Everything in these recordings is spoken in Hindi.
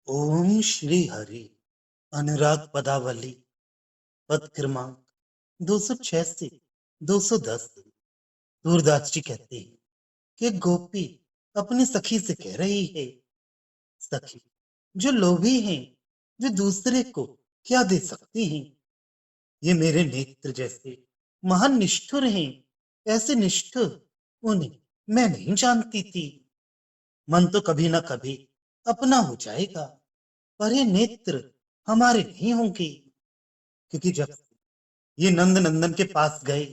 ओम श्री हरि। अनुराग पदावली। पद क्रमांक 206 से 210। सूरदास जी कहते हैं कि गोपी अपनी सखी से कह रही है, सखी जो लोभी हैं, जो दूसरे को क्या दे सकती हैं। ये मेरे नेत्र जैसे महान निष्ठुर हैं। ऐसे निष्ठुर उन्हें मैं नहीं जानती थी। मन तो कभी ना कभी अपना हो जाएगा, पर ये नेत्र हमारे नहीं होंगे। क्योंकि जब ये नंद नंदन के पास गए,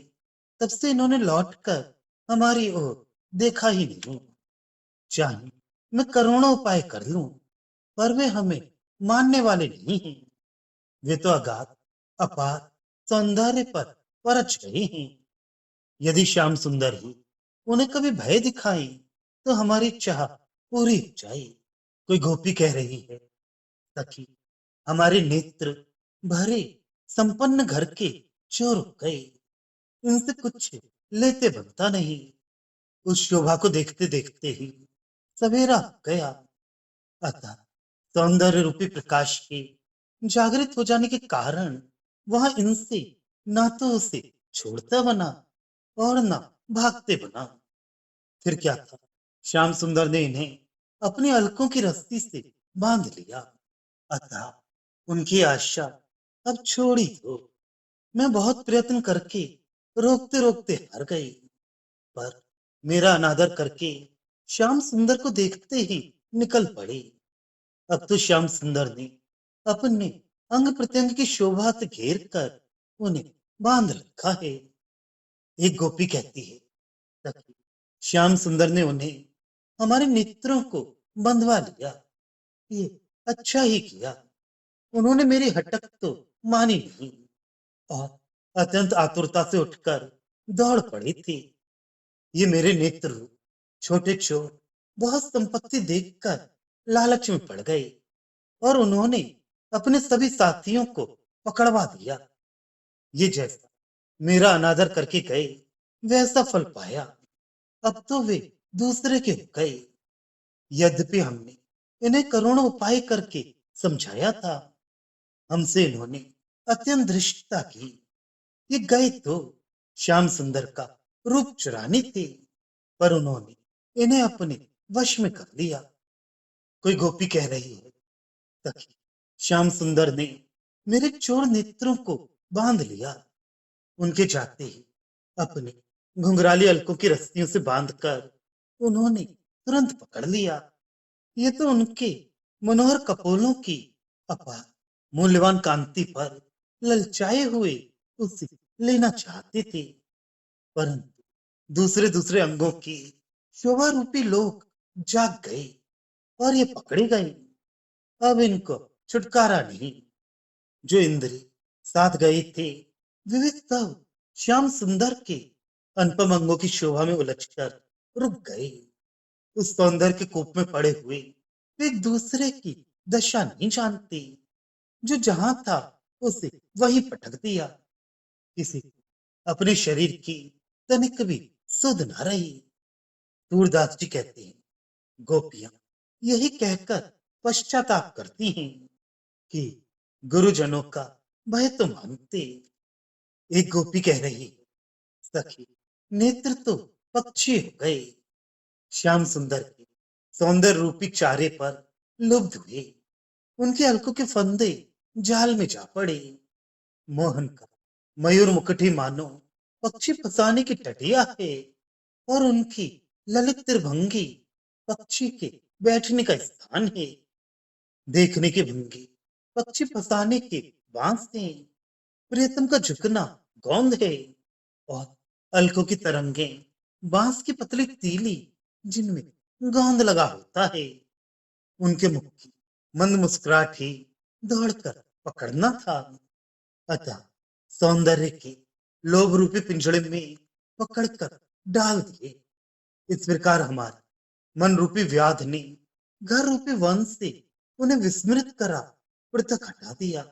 तब से इन्होंने लौटकर हमारी ओर देखा ही नहीं। चाहे मैं करोड़ों उपाय कर लूं, पर वे हमें मानने वाले नहीं हैं। वे तो अगाध अपार सौंदर्य पर परच गए हैं। यदि श्याम सुंदर ही उन्हें कभी भय दिखाए, तो हमारी चाह पूरी हो जाए। कोई गोपी कह रही है, सखी हमारे नेत्र भरे संपन्न घर के चोर हो गए। इनसे कुछ लेते बनता नहीं। उस शोभा को देखते देखते ही सवेरा हो गया। अतः सौंदर्य रूपी प्रकाश के जागृत हो जाने के कारण वहां इनसे ना तो उसे छोड़ता बना और ना भागते बना। फिर क्या था, श्याम सुंदर ने इन्हें अपनी अलकों की रस्सी से बांध लिया। अतः उनकी आशा अब छोड़ी दो। मैं बहुत प्रयत्न करके रोकते रोकते हार गई, पर मेरा अनादर करके श्याम सुंदर को देखते ही निकल पड़े। अब तो श्याम सुंदर ने अपने अंग प्रत्यंग की शोभा से घेर कर उन्हें बांध रखा है। एक गोपी कहती है, सखी श्याम सुंदर ने उन्हें हमारे नेत्रों को बंधवा लिया। ये अच्छा ही किया। उन्होंने मेरी हटक तो मानी नहीं और अत्यंत आतुरता से उठकर दौड़ पड़े थे। ये मेरे नेत्र छोटे चोर बहुत संपत्ति देखकर लालच में पड़ गए और उन्होंने अपने सभी साथियों को पकड़वा दिया। ये जैसा मेरा अनादर करके गए, वैसा फल पाया। अब तो वे दूसरे के हो गए। यद्यपि हमने इन्हें करोड़ों उपाय करके समझाया था, हमसे इन्होंने अत्यंत धृष्टता की। ये गए तो श्याम सुंदर का रूप चुराने थे, पर उन्होंने इन्हें अपने वश में कर लिया। कोई गोपी कह रही है, सखी श्याम सुंदर ने मेरे चोर नेत्रों को बांध लिया। उनके जाते ही अपने घुंघराली अलकों की रस्सियों से बांधकर उन्होंने तुरंत पकड़ लिया। ये तो उनके मनोहर कपोलों की अपार मूल्यवान कांति पर ललचाए हुए उसे लेना चाहते थे, परंतु दूसरे दूसरे अंगों की शोभा रूपी लोग जाग गए और ये पकड़े गए। अब इनको छुटकारा नहीं। जो इंद्री साथ गए थे, विविध सब श्याम सुंदर के अनुपम अंगों की शोभा में उलझकर रुक गए। उस सौंदर्य के कूप में पड़े हुए वे एक दूसरे की दशा नहीं जानते। जो जहां था उसे वही पटक दिया। किसी को अपने शरीर की तनिक भी सुध न रही। सूरदास जी कहते हैं, गोपियां यही कहकर पश्चाताप करती हैं कि गुरुजनों का भय तो मानते। एक गोपी कह रही है, सखी नेत्र तो पक्षी हो गए। श्याम सुंदर के सौंदर्य रूपी चारे पर लुब्ध हुए। उनके अलकों के फंदे जाल में जा पड़े। मोहन का मयूर मुकुट ही मानो पक्षी फंसाने की टटिया है, और उनकी ललित भंगी पक्षी के बैठने का स्थान है। देखने की भंगी पक्षी फंसाने के बांस है। प्रियतम का झुकना गोंद है, और अलकों की तरंगे बांस की पतली तीली जिनमें गोंद लगा होता है। उनके मुख की मंद मुस्कुराहट ही दौड़कर पकड़ना था। अतः सौंदर्य के लोभ रूपी पिंजड़े में पकड़कर डाल दिए। इस प्रकार हमारे मन रूपी व्याध ने घर रूपी वंश से उन्हें विस्मृत करा, पृथक हटा दिया।